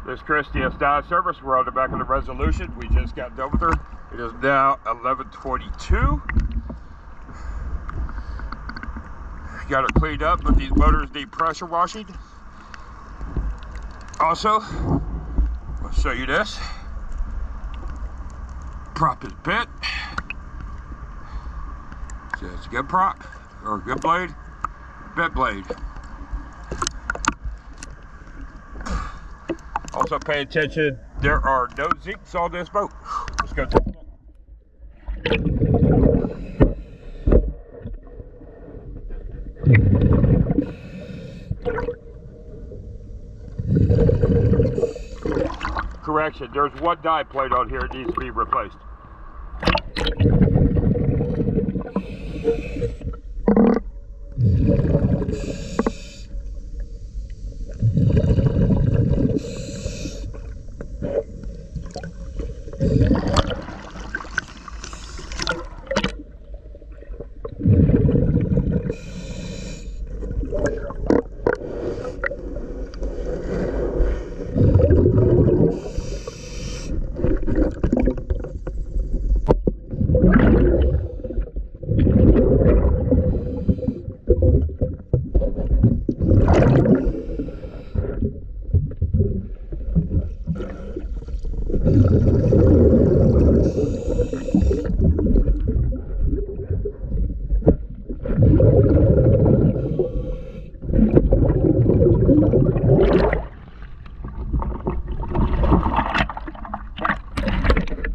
This Christian's dive service. We're on the back of the Resolution. We just got done with her. It is now 11:22. Got her cleaned up, but these motors need pressure washing. Also, I'll show you this. Prop is bent. So it's a good prop, or a good blade, bent blade. Also pay attention, there are no zincs on this boat. Let's go take a look. Correction, there's one dive plate on here that needs to be replaced.